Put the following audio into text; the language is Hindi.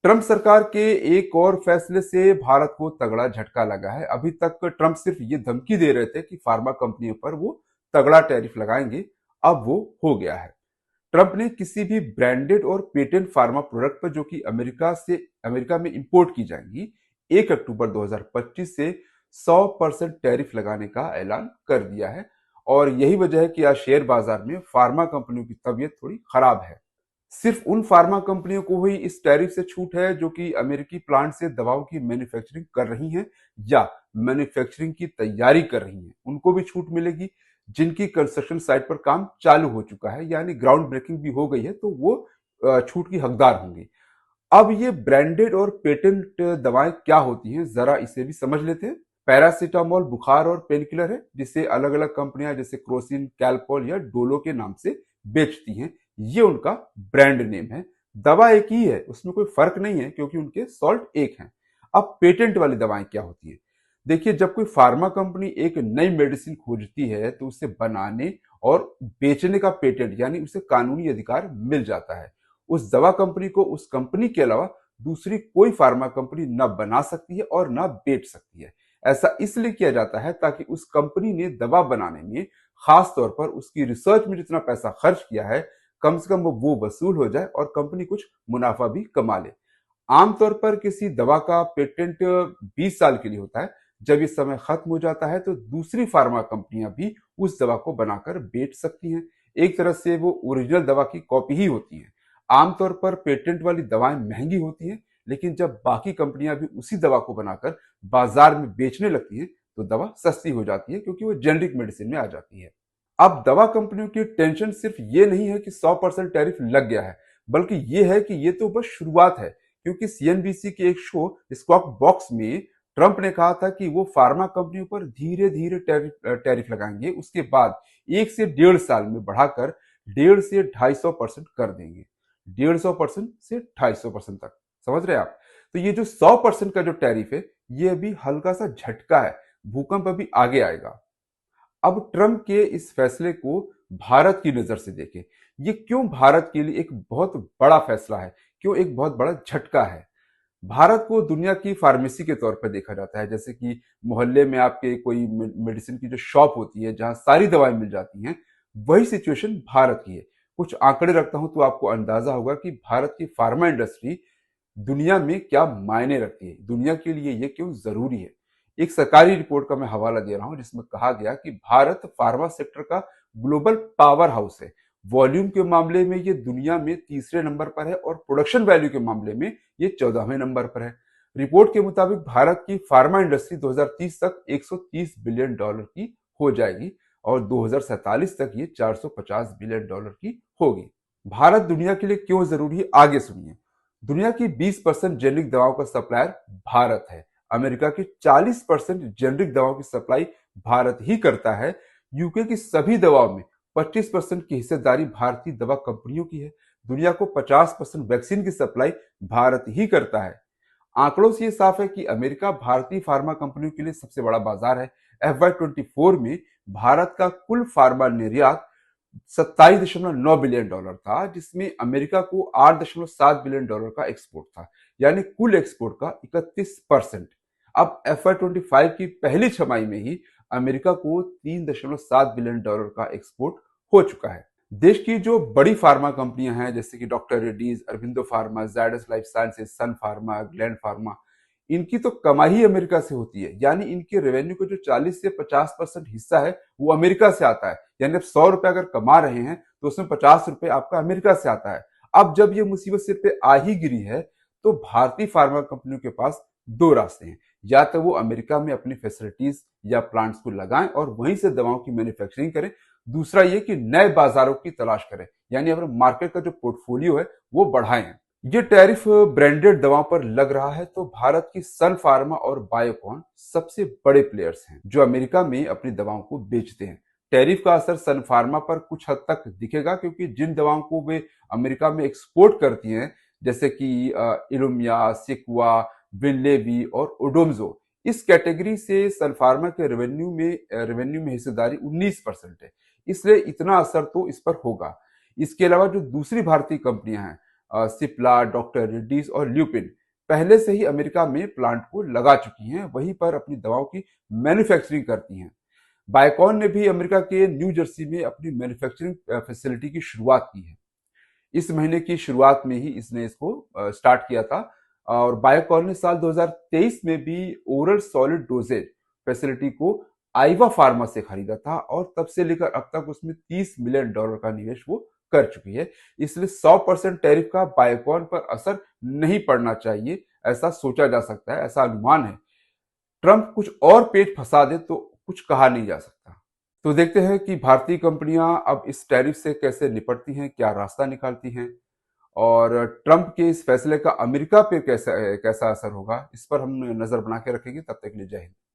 ट्रंप सरकार के एक और फैसले से भारत को तगड़ा झटका लगा है। अभी तक ट्रंप सिर्फ ये धमकी दे रहे थे कि फार्मा कंपनियों पर वो तगड़ा टैरिफ लगाएंगे। अब वो हो गया है। ट्रंप ने किसी भी ब्रांडेड और पेटेंट फार्मा प्रोडक्ट पर जो कि अमेरिका में इंपोर्ट की जाएंगी 1 अक्टूबर 2025 से 100% टैरिफ लगाने का ऐलान कर दिया है। और यही वजह है कि आज शेयर बाजार में फार्मा कंपनियों की तबीयत थोड़ी खराब है। सिर्फ उन फार्मा कंपनियों को ही इस टैरिफ से छूट है जो कि अमेरिकी प्लांट से दवाओं की मैन्युफैक्चरिंग कर रही हैं या मैन्युफैक्चरिंग की तैयारी कर रही हैं, उनको भी छूट मिलेगी। जिनकी कंस्ट्रक्शन साइट पर काम चालू हो चुका है यानी ग्राउंड ब्रेकिंग भी हो गई है, तो वो छूट की हकदार होंगी। अब ये ब्रांडेड और पेटेंट दवाएं क्या होती हैं, जरा इसे भी समझ लेते हैं। पैरासीटामोल बुखार और पेन किलर है, जिसे अलग अलग कंपनियां जैसे क्रोसिन, कैलपॉल या डोलो के नाम से बेचती हैं। ये उनका ब्रांड नेम है। दवा एक ही है, उसमें कोई फर्क नहीं है क्योंकि उनके सॉल्ट एक हैं। अब पेटेंट वाली दवाएं क्या होती हैं? देखिए, जब कोई फार्मा कंपनी एक नई मेडिसिन खोजती है तो उसे बनाने और बेचने का पेटेंट यानी उसे कानूनी अधिकार मिल जाता है। उस दवा कंपनी को उस कंपनी के अलावा दूसरी कोई फार्मा कंपनी न बना सकती है और न बेच सकती है। ऐसा इसलिए किया जाता है ताकि उस कंपनी ने दवा बनाने में, खास तौर पर उसकी रिसर्च में जितना पैसा खर्च किया है, कम से कम वो वसूल हो जाए और कंपनी कुछ मुनाफा भी कमा ले। आमतौर पर किसी दवा का पेटेंट 20 साल के लिए होता है। जब ये समय खत्म हो जाता है तो दूसरी फार्मा कंपनियां भी उस दवा को बनाकर बेच सकती हैं। एक तरह से वो ओरिजिनल दवा की कॉपी ही होती है। आमतौर पर पेटेंट वाली दवाएं महंगी होती हैं, लेकिन जब बाकी कंपनियां भी उसी दवा को बनाकर बाजार में बेचने लगती हैं तो दवा सस्ती हो जाती है क्योंकि वो जेनरिक मेडिसिन में आ जाती है। अब दवा कंपनियों की टेंशन सिर्फ ये नहीं है कि 100% टैरिफ लग गया है, बल्कि ये है कि ये तो बस शुरुआत है। क्योंकि सीएनबीसी के एक शो स्क्वैक बॉक्स में ट्रंप ने कहा था कि वो फार्मा कंपनियों पर धीरे धीरे टैरिफ लगाएंगे, उसके बाद 1 से 1.5 साल में बढ़ाकर 1.5 से 250% कर देंगे। 150% से 250% तक, समझ रहे हैं आप? तो ये जो 100% का जो टैरिफ है, ये अभी हल्का सा झटका है। भूकंप अभी आगे आएगा। अब ट्रंप के इस फैसले को भारत की नजर से देखें। ये क्यों भारत के लिए एक बहुत बड़ा फैसला है, क्यों एक बहुत बड़ा झटका है? भारत को दुनिया की फार्मेसी के तौर पर देखा जाता है। जैसे कि मोहल्ले में आपके कोई मेडिसिन की जो शॉप होती है जहां सारी दवाएं मिल जाती हैं, वही सिचुएशन भारत की है। कुछ आंकड़े रखता हूं तो आपको अंदाजा होगा कि भारत की फार्मा इंडस्ट्री दुनिया में क्या मायने रखती है, दुनिया के लिए ये क्यों जरूरी है। एक सरकारी रिपोर्ट का मैं हवाला दे रहा हूं जिसमें कहा गया कि भारत फार्मा सेक्टर का ग्लोबल पावर हाउस है। वॉल्यूम के मामले में ये दुनिया में तीसरे नंबर पर है और प्रोडक्शन वैल्यू के मामले में ये 14वें नंबर पर है। रिपोर्ट के मुताबिक भारत की फार्मा इंडस्ट्री 2030 तक 130 बिलियन डॉलर की हो जाएगी और 2047 तक ये 450 बिलियन डॉलर की होगी। भारत दुनिया के लिए क्यों जरूरी है, आगे सुनिए। दुनिया की 20% जेनरिक दवाओं का सप्लायर भारत है। अमेरिका की 40% जेनरिक दवाओं की सप्लाई भारत ही करता है। यूके की सभी दवाओं में 25% की हिस्सेदारी भारतीय दवा कंपनियों की है। दुनिया को 50% वैक्सीन की सप्लाई भारत ही करता है। आंकड़ों से ये साफ है कि अमेरिका भारतीय फार्मा कंपनियों के लिए सबसे बड़ा बाजार है। FY24 में भारत का कुल फार्मा निर्यात 27.9 बिलियन डॉलर था, जिसमें अमेरिका को 8.7 बिलियन डॉलर का एक्सपोर्ट था, यानी कुल एक्सपोर्ट का 31%। अब FY25 की पहली छमाही में ही अमेरिका को 3.7 बिलियन डॉलर का एक्सपोर्ट हो चुका है। देश की जो बड़ी फार्मा कंपनियां हैं जैसे कि doctor Reddy's, Aurobindo pharma, Zydus life sciences, Sun pharma, Gland pharma, इनकी तो कमाई ही अमेरिका से होती है। यानी इनके रेवेन्यू का जो 40 से 50% हिस्सा है वो अमेरिका से आता है। यानी आप 100 रुपए अगर कमा रहे हैं तो उसमें 50 रुपए आपका अमेरिका से आता है। अब जब ये मुसीबत सिर पे आ ही गिरी है तो भारतीय फार्मा कंपनियों के पास दो रास्ते हैं। या तो वो अमेरिका में अपनी फैसिलिटीज या प्लांट्स को लगाएं और वहीं से दवाओं की मैन्युफैक्चरिंग करें। दूसरा ये कि नए बाजारों की तलाश करें, यानी अपने मार्केट का जो पोर्टफोलियो है वो बढ़ाएं। ये टैरिफ ब्रांडेड दवाओं पर लग रहा है तो भारत की सन फार्मा और बायोकॉन सबसे बड़े प्लेयर्स हैं जो अमेरिका में अपनी दवाओं को बेचते हैं। टैरिफ का असर सन फार्मा पर कुछ हद तक दिखेगा क्योंकि जिन दवाओं को वे अमेरिका में एक्सपोर्ट करती हैं जैसे कि इलुमिया, सिक्वा, विनलेवी और ओडोमजो, इस कैटेगरी से सन फार्मा के रेवेन्यू में हिस्सेदारी 19% है। इसलिए इतना असर तो इस पर होगा। इसके अलावा जो दूसरी भारतीय कंपनियां हैं सिप्ला, डॉक्टर रेड्डीज और ल्यूपिन पहले से ही अमेरिका में प्लांट को लगा चुकी हैं, वहीं पर अपनी दवाओं की मैन्युफैक्चरिंग करती हैं। बायोकॉन ने भी अमेरिका के न्यू जर्सी में अपनी मैन्युफैक्चरिंग फैसिलिटी की शुरुआत की है। इस महीने की शुरुआत में ही इसने इसको स्टार्ट किया था। और बायोकॉन ने साल 2023 में भी ओरल सॉलिड डोजेज फैसिलिटी को आइवा फार्मा से खरीदा था और तब से लेकर अब तक उसमें $30 मिलियन का निवेश वो कर चुकी है। इसलिए 100% टैरिफ का बायोकॉन पर असर नहीं पड़ना चाहिए, ऐसा सोचा जा सकता है, ऐसा अनुमान है। ट्रंप कुछ और पेच फंसा दे तो कुछ कहा नहीं जा सकता। तो देखते हैं कि भारतीय कंपनियां अब इस टैरिफ से कैसे निपटती हैं, क्या रास्ता निकालती हैं और ट्रंप के इस फैसले का अमेरिका पे कैसा कैसा असर होगा, इस पर हम नजर बना के रखेंगे। तब तक के लिए जय हिंद।